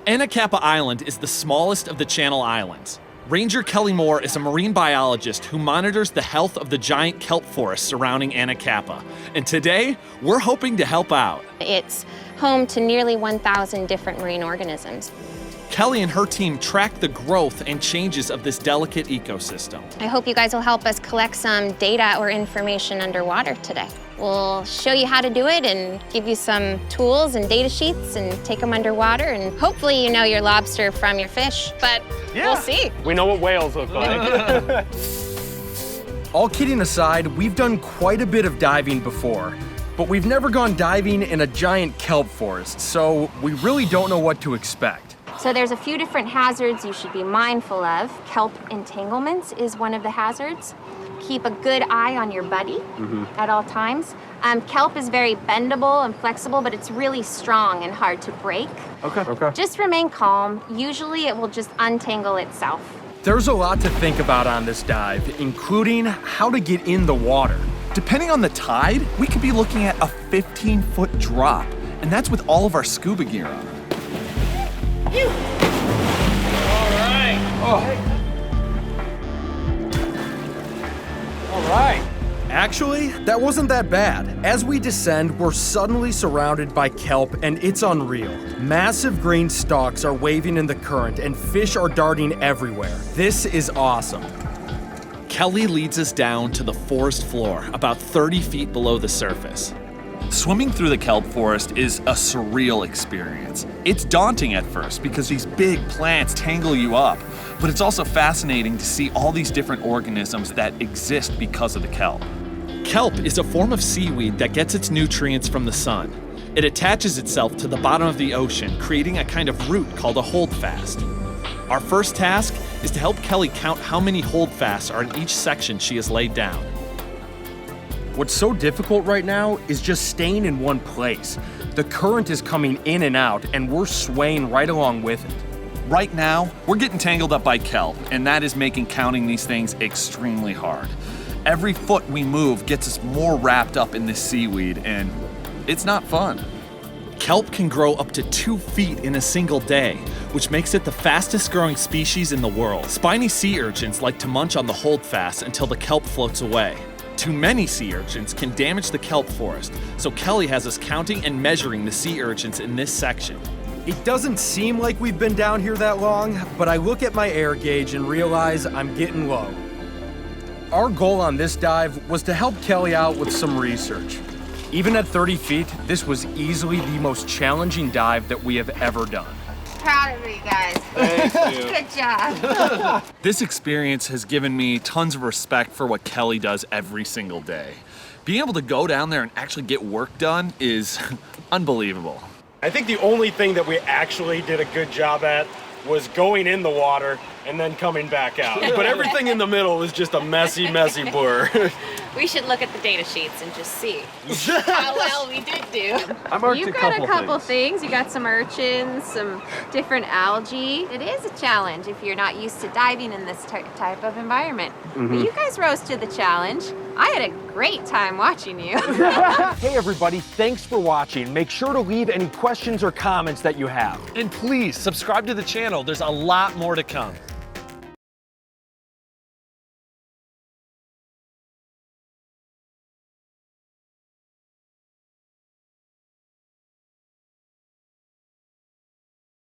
Anacapa Island is the smallest of the Channel Islands. Ranger Kelly Moore is a marine biologist who monitors the health of the giant kelp forest surrounding Anacapa. And today, we're hoping to help out. It's home to nearly 1,000 different marine organisms. Kelly and her team track the growth and changes of this delicate ecosystem. I hope you guys will help us collect some data or information underwater today. We'll show you how to do it and give you some tools and data sheets and take them underwater, and hopefully you know your lobster from your fish, but we'll see. We know what whales look like. All kidding aside, we've done quite a bit of diving before, but we've never gone diving in a giant kelp forest, so we really don't know what to expect. So there's a few different hazards you should be mindful of. Kelp entanglements is one of the hazards. Keep a good eye on your buddy at all times. Kelp is very bendable and flexible, but it's really strong and hard to break. Okay. Just remain calm. Usually it will just untangle itself. There's a lot to think about on this dive, including how to get in the water. Depending on the tide, we could be looking at a 15-foot drop, and that's with all of our scuba gear on. All right. All right. Actually, that wasn't that bad. As we descend, we're suddenly surrounded by kelp, and it's unreal. Massive green stalks are waving in the current, and fish are darting everywhere. This is awesome. Kelly leads us down to the forest floor, about 30 feet below the surface. Swimming through the kelp forest is a surreal experience. It's daunting at first because these big plants tangle you up, but it's also fascinating to see all these different organisms that exist because of the kelp. Kelp is a form of seaweed that gets its nutrients from the sun. It attaches itself to the bottom of the ocean, creating a kind of root called a holdfast. Our first task is to help Kelly count how many holdfasts are in each section she has laid down. What's so difficult right now is just staying in one place. The current is coming in and out, and we're swaying right along with it. Right now, we're getting tangled up by kelp, and that is making counting these things extremely hard. Every foot we move gets us more wrapped up in this seaweed, and it's not fun. Kelp can grow up to 2 feet in a single day, which makes it the fastest growing species in the world. Spiny sea urchins like to munch on the holdfast until the kelp floats away. Too many sea urchins can damage the kelp forest, so Kelly has us counting and measuring the sea urchins in this section. It doesn't seem like we've been down here that long, but I look at my air gauge and realize I'm getting low. Our goal on this dive was to help Kelly out with some research. Even at 30 feet, this was easily the most challenging dive that we have ever done. Proud of you guys. Thank you. Good job. This experience has given me tons of respect for what Kelly does every single day. Being able to go down there and actually get work done is unbelievable. I think the only thing that we actually did a good job at was going in the water and then coming back out. But everything in the middle was just a messy blur. We should look at the data sheets and just see how well we did do. I marked You've got a couple things. You got some urchins, some different algae. It is a challenge if you're not used to diving in this type of environment. But you guys rose to the challenge. I had a great time watching you. Hey everybody, thanks for watching. Make sure to leave any questions or comments that you have. And please subscribe to the channel, there's a lot more to come.